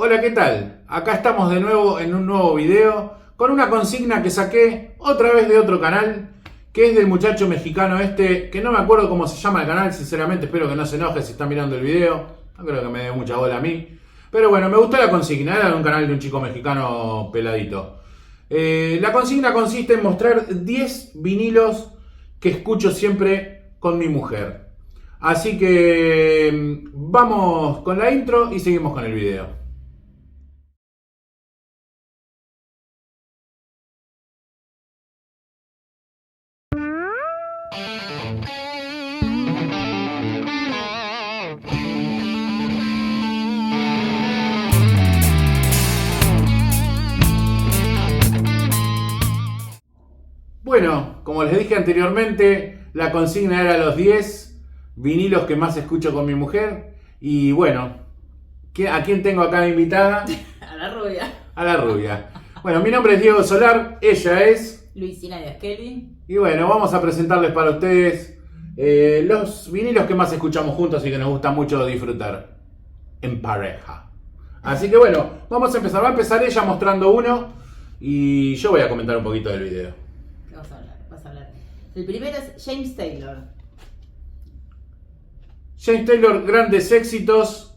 Hola, ¿qué tal? Acá estamos de nuevo en un nuevo video con una consigna que saqué otra vez de otro canal, que es del muchacho mexicano este, que no me acuerdo cómo se llama el canal, sinceramente espero que no se enoje si está mirando el video, no creo que me dé mucha bola a mí, pero bueno, me gustó la consigna, era de un canal de un chico mexicano peladito. La consigna consiste en mostrar 10 vinilos que escucho siempre con mi mujer. Así que vamos con la intro y seguimos con el video. Bueno, como les dije anteriormente, la consigna era los 10 vinilos que más escucho con mi mujer. Y bueno, ¿a quién tengo acá de invitada? A la rubia. A la rubia. Bueno, mi nombre es Diego Solar, ella es... Luisina de Kelly. Y bueno, vamos a presentarles para ustedes los vinilos que más escuchamos juntos y que nos gusta mucho disfrutar en pareja. Así que bueno, vamos a empezar. Va a empezar ella mostrando uno y yo voy a comentar un poquito del video. Vas a hablar. El primero es James Taylor. James Taylor, grandes éxitos.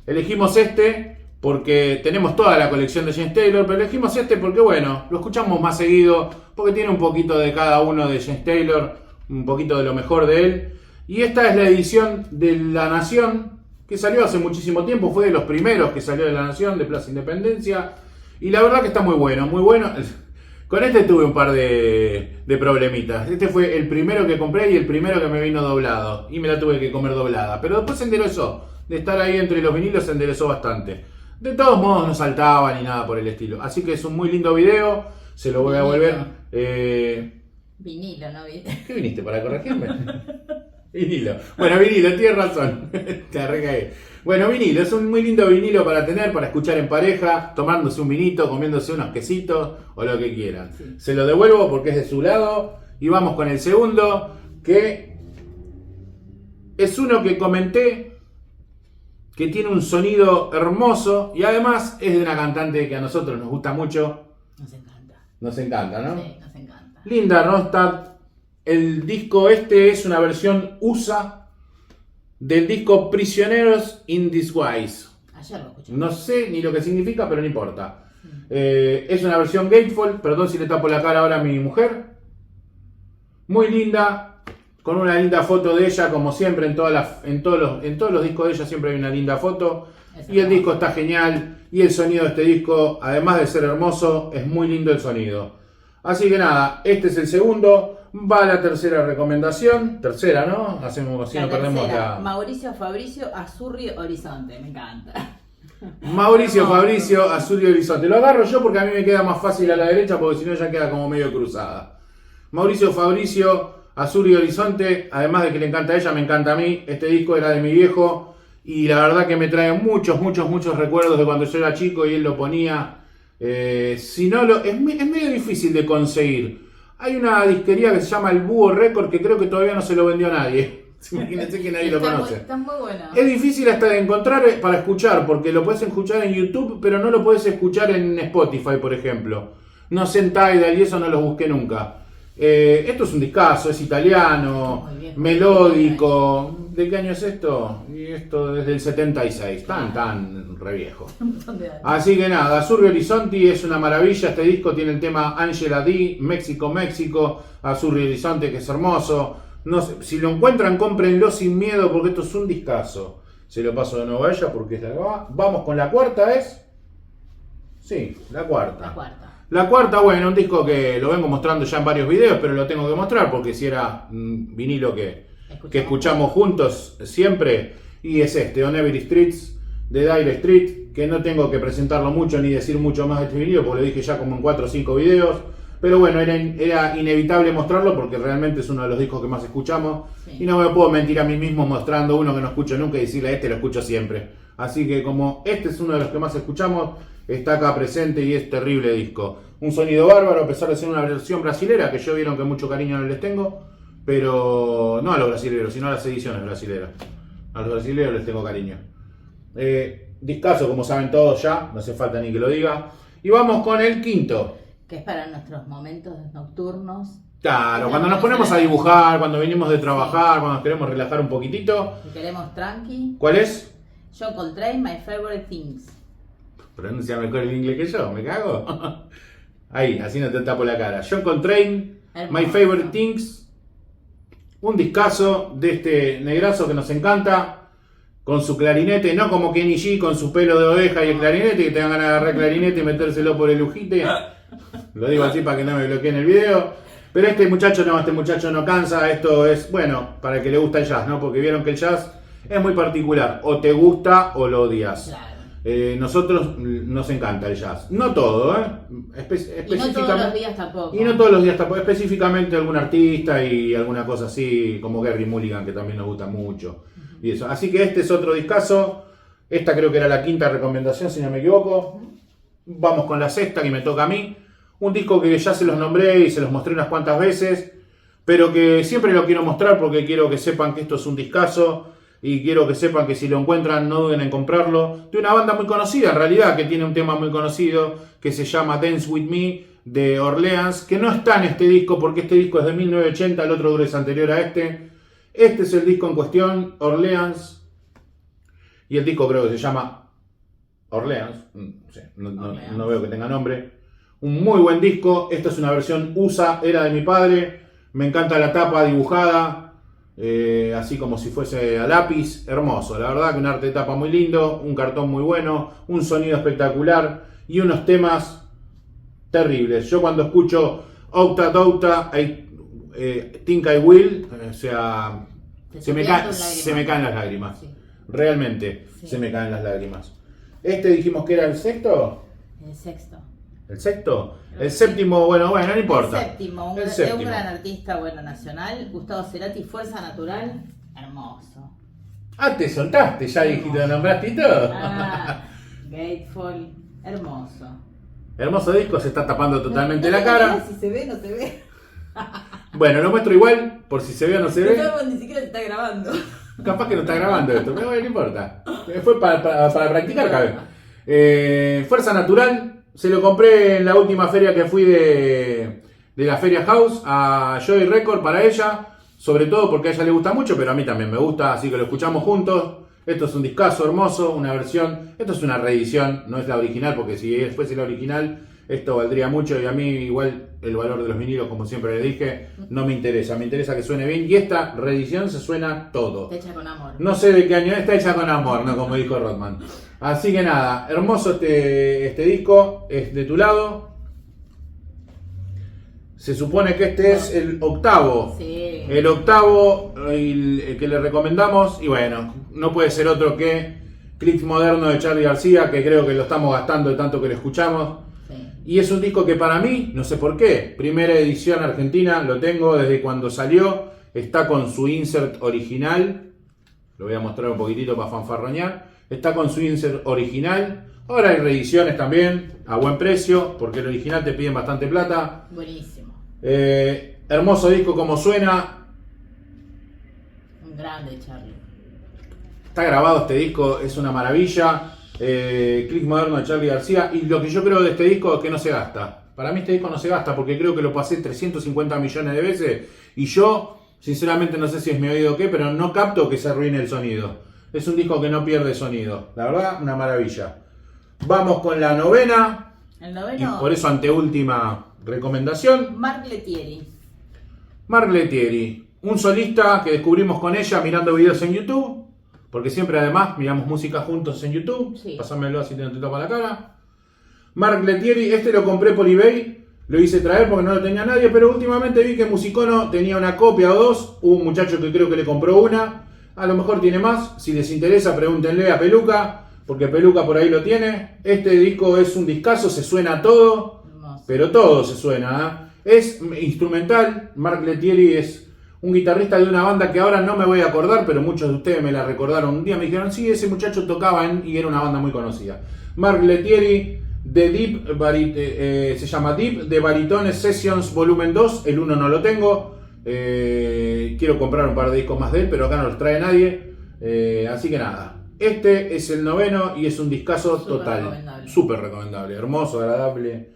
Elegimos este porque tenemos toda la colección de James Taylor, pero elegimos este porque, bueno, lo escuchamos más seguido, porque tiene un poquito de cada uno de James Taylor, un poquito de lo mejor de él. Y esta es la edición de La Nación, que salió hace muchísimo tiempo, fue de los primeros que salió de La Nación, de Plaza Independencia. Y la verdad que está muy bueno, muy bueno. Con este tuve un par de problemitas. Este fue el primero que compré y el primero que me vino doblado. Y me la tuve que comer doblada. Pero después se enderezó. De estar ahí entre los vinilos se enderezó bastante. De todos modos no saltaba ni nada por el estilo. Así que es un muy lindo video. Se lo voy a volver... Vinilo, ¿no? ¿Qué viniste para corregirme? Vinilo. Bueno, vinilo, tienes razón. Te recaí. Bueno, vinilo, es un muy lindo vinilo para tener, para escuchar en pareja, tomándose un vinito, comiéndose unos quesitos o lo que quieran. Sí. Se lo devuelvo porque es de su lado. Y vamos con el segundo, que es uno que comenté, que tiene un sonido hermoso y además es de una cantante que a nosotros nos gusta mucho. Nos encanta. Nos encanta, ¿no? Sí, nos encanta. Linda Ronstadt. El disco este es una versión USA del disco Prisioneros in Disguise. Ayer lo escuché. No sé ni lo que significa, pero no importa. Es una versión Gatefold. Perdón si le tapo la cara ahora a mi mujer. Muy linda. Con una linda foto de ella, como siempre. En todos los discos de ella siempre hay una linda foto. Y el disco está genial. Y el sonido de este disco, además de ser hermoso, es muy lindo el sonido. Así que nada, este es el segundo. Va la tercera recomendación. Tercera, ¿no? Hacemos así, no perdemos la... Mauricio Fabricio Azzurri Horizonte. Me encanta. Mauricio Fabricio Azzurri Horizonte. Lo agarro yo porque a mí me queda más fácil a la derecha, porque si no ya queda como medio cruzada. Mauricio Fabricio Azzurri Horizonte. Además de que le encanta a ella, me encanta a mí. Este disco era de mi viejo. Y la verdad que me trae muchos recuerdos de cuando yo era chico y él lo ponía. Si no es medio difícil de conseguir. Hay una disquería que se llama El Búho Record que creo que todavía no se lo vendió a nadie. Imagínense que nadie lo conoce. Está muy bueno. Es difícil hasta de encontrar para escuchar, porque lo puedes escuchar en YouTube, pero no lo puedes escuchar en Spotify, por ejemplo. No sé en Tidal y eso no los busqué nunca. Esto es un discazo, es italiano, melódico. ¿De qué año es esto? Y esto desde el 76, tan re viejo. Así que nada, Azzurri Horizonte es una maravilla. Este disco tiene el tema Angela D, México, Azzurri Horizonte, que es hermoso. No sé, si lo encuentran, cómprenlo sin miedo porque esto es un discazo. Se lo paso de nuevo a ella porque es la que va. Vamos con la cuarta, ¿es? Sí, la cuarta. La cuarta, bueno, un disco que lo vengo mostrando ya en varios videos, pero lo tengo que mostrar porque si era vinilo que escuchamos juntos siempre. Y es este, On Every Streets, de Dire Street, que no tengo que presentarlo mucho ni decir mucho más de este vinilo, porque lo dije ya como en 4 o 5 videos. Pero bueno, era inevitable mostrarlo porque realmente es uno de los discos que más escuchamos. Sí. Y no me puedo mentir a mí mismo mostrando uno que no escucho nunca y decirle a este lo escucho siempre. Así que como este es uno de los que más escuchamos, está acá presente y es terrible disco. Un sonido bárbaro a pesar de ser una versión brasilera, que yo vieron que mucho cariño no les tengo. Pero no a los brasileros, sino a las ediciones brasileras. A los brasileros les tengo cariño. discazo, como saben todos ya, no hace falta ni que lo diga. Y vamos con el quinto. Que es para nuestros momentos nocturnos. Claro, cuando nos ponemos a dibujar, cuando venimos de trabajar, cuando nos queremos relajar un poquitito. Si queremos tranqui. ¿Cuál es? John Coltrane, My Favorite Things. Pronuncia mejor el inglés que yo, ¿me cago? Ahí, así no te tapo la cara. John Coltrane, My Favorite Things. Un discazo de este negrazo que nos encanta. Con su clarinete, no como Kenny G con su pelo de oveja y el clarinete, que te dan ganas de agarrar el clarinete y metérselo por el ujite. Lo digo así para que no me bloqueen el video. Pero este muchacho no cansa. Esto es, bueno, para el que le gusta el jazz, ¿no? Porque vieron que el jazz es muy particular. O te gusta o lo odias. Claro. Nosotros nos encanta el jazz. No todo, ¿eh? Y no todos los días tampoco. Y no todos los días tampoco. Específicamente algún artista y alguna cosa así, como Gary Mulligan, que también nos gusta mucho. Y eso. Así que este es otro discazo. Esta creo que era la quinta recomendación, si no me equivoco. Vamos con la sexta, que me toca a mí. Un disco que ya se los nombré y se los mostré unas cuantas veces, pero que siempre lo quiero mostrar porque quiero que sepan que esto es un discazo y quiero que sepan que si lo encuentran no duden en comprarlo. De una banda muy conocida, en realidad, que tiene un tema muy conocido que se llama Dance With Me, de Orleans, que no está en este disco porque este disco es de 1980, el otro es anterior a este. Este es el disco en cuestión, Orleans, y el disco creo que se llama Orleans, no veo que tenga nombre. Un muy buen disco. Esta es una versión USA, era de mi padre. Me encanta la tapa dibujada, así como si fuese a lápiz. Hermoso, la verdad que un arte de tapa muy lindo, un cartón muy bueno, un sonido espectacular y unos temas terribles. Yo cuando escucho Outa Douta, Think I Will, o sea, se me caen las lágrimas. Sí. Realmente, sí. Se me caen las lágrimas. Este dijimos que era el sexto. El sexto. ¿El sexto? El séptimo, bueno, no importa. El séptimo, un gran artista, bueno, nacional. Gustavo Cerati, Fuerza Natural, hermoso. Ah, te soltaste, ya dijiste, lo nombraste y todo. Gateful, hermoso. Hermoso disco, se está tapando totalmente la cara. Si se ve, no se ve. Bueno, lo muestro igual, por si se ve o no se ve. No, ni siquiera se está grabando. Capaz que no está grabando esto, pero bueno, no importa. Fue para practicar, cabe. Fuerza Natural. Se lo compré en la última feria que fui de la Feria House a Joy Record para ella, sobre todo porque a ella le gusta mucho, pero a mí también me gusta, así que lo escuchamos juntos. Esto es un discazo hermoso, una versión, esto es una reedición, no es la original, porque si fuese la original, esto valdría mucho y a mí igual el valor de los vinilos, como siempre les dije, no me interesa que suene bien y esta reedición se suena todo. Está hecha con amor. No sé de qué año está hecha con amor, no como dijo Rodman. Así que nada, hermoso este disco, es de tu lado. Se supone que este es el octavo. Sí. El octavo, el que le recomendamos, y bueno, no puede ser otro que Click Moderno de Charly García, que creo que lo estamos gastando de tanto que lo escuchamos. Sí. Y es un disco que para mí, no sé por qué, primera edición argentina, lo tengo desde cuando salió, está con su insert original, lo voy a mostrar un poquitito para fanfarroñar, está con su insert original. Ahora hay reediciones también, a buen precio, porque el original te piden bastante plata. Buenísimo. Hermoso disco como suena. Un grande, Charly. Está grabado este disco, es una maravilla. Click Moderno de Charly García. Y lo que yo creo de este disco es que no se gasta. Para mí este disco no se gasta porque creo que lo pasé 350 millones de veces. Y yo, sinceramente, no sé si es mi oído o qué, pero no capto que se arruine el sonido. Es un disco que no pierde sonido. La verdad, una maravilla. Vamos con la novena. El noveno. Y por eso anteúltima recomendación. Mark Lettieri. Mark Lettieri. Un solista que descubrimos con ella mirando videos en YouTube. Porque siempre además miramos música juntos en YouTube. Sí. Pásamelo así no te tapa la cara. Mark Lettieri. Este lo compré por eBay. Lo hice traer porque no lo tenía nadie. Pero últimamente vi que Musicono tenía una copia o dos. Hubo un muchacho que creo que le compró una. A lo mejor tiene más. Si les interesa, pregúntenle a Peluca. Porque Peluca por ahí lo tiene. Este disco es un discazo, se suena todo. Hermoso. Pero todo se suena. Es instrumental. Mark Lettieri es un guitarrista de una banda que ahora no me voy a acordar, pero muchos de ustedes me la recordaron un día. Me dijeron, sí, ese muchacho tocaba y era una banda muy conocida. Mark Lettieri de Deep, se llama Deep, de Baritones Sessions Volumen 2. El 1 no lo tengo. Quiero comprar un par de discos más de él, pero acá no los trae nadie. Así que nada. Este es el 9º y es un discazo Súper total. recomendable. Súper recomendable, hermoso, agradable.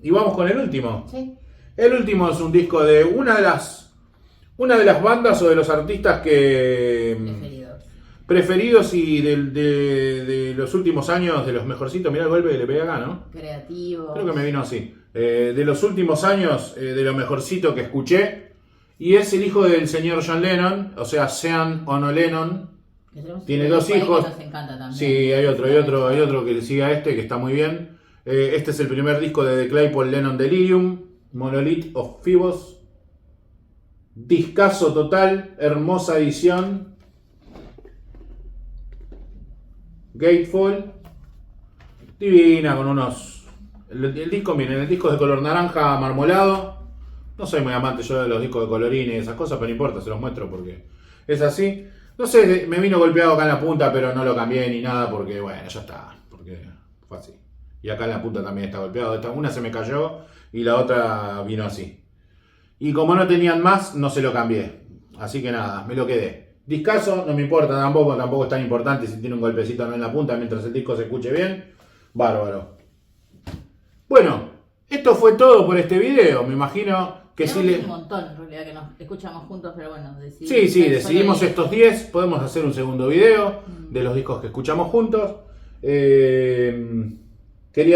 Y vamos con el último. Sí. El último es un disco de una de las bandas o de los artistas que preferidos y de los últimos años, de los mejorcitos. Mirá el golpe que le pegué acá, ¿no? Creativo. Creo que me vino así. De los últimos años, de lo mejorcito que escuché. Y es el hijo del señor John Lennon, o sea, Sean Ono Lennon. Tiene 2 hijos. Nos encanta también. Sí, hay otro que le sigue a este, que está muy bien. Este es el primer disco de The Claypool Lennon Delirium, Monolith of Phobos. Discazo total, hermosa edición. Gatefall. Divina, con unos... El disco, miren, el disco es de color naranja marmolado. No soy muy amante yo de los discos de colorines y esas cosas, pero no importa, se los muestro porque es así. No sé, me vino golpeado acá en la punta, pero no lo cambié ni nada porque, bueno, ya está. Porque fue así. Y acá en la punta también está golpeado. Una se me cayó y la otra vino así. Y como no tenían más, no se lo cambié. Así que nada, me lo quedé. Discazo, no me importa tampoco es tan importante si tiene un golpecito no en la punta mientras el disco se escuche bien. Bárbaro. Bueno, esto fue todo por este video. Me imagino que sí un montón en realidad que nos escuchamos juntos, pero bueno, decidimos estos 10. Podemos hacer un segundo video de los discos que escuchamos juntos. Quería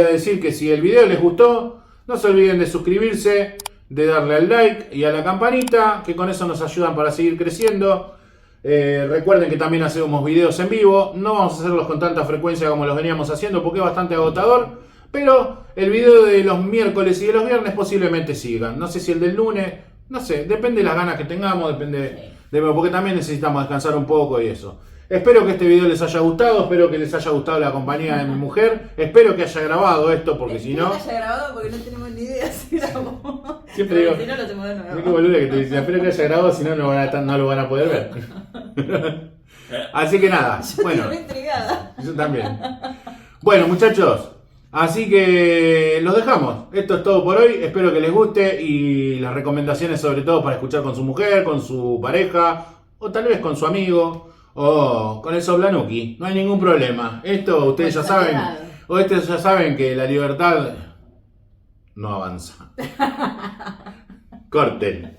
decir que si el video les gustó, no se olviden de suscribirse, de darle al like y a la campanita, que con eso nos ayudan para seguir creciendo. Recuerden que también hacemos videos en vivo. No vamos a hacerlos con tanta frecuencia como los veníamos haciendo porque es bastante agotador. Pero el video de los miércoles y de los viernes posiblemente sigan. No sé si el del lunes, no sé, depende de las ganas que tengamos, depende porque también necesitamos descansar un poco y eso. Espero que este video les haya gustado, espero que les haya gustado la compañía de mi mujer, espero que haya grabado esto porque si no... Espero que haya grabado porque no tenemos ni idea si grabó. Siempre digo, si no lo hacemos de nuevo. qué boluda que te dice, espero que haya grabado, si no, no lo van a poder ver. Así que nada, bueno. Estoy intrigada. Yo también. Bueno, muchachos. Así que los dejamos. Esto es todo por hoy. Espero que les guste y las recomendaciones sobre todo para escuchar con su mujer, con su pareja o tal vez con su amigo o con el Soblanuki. No hay ningún problema. Esto ustedes ya saben. O ustedes ya saben que la libertad no avanza. Corten.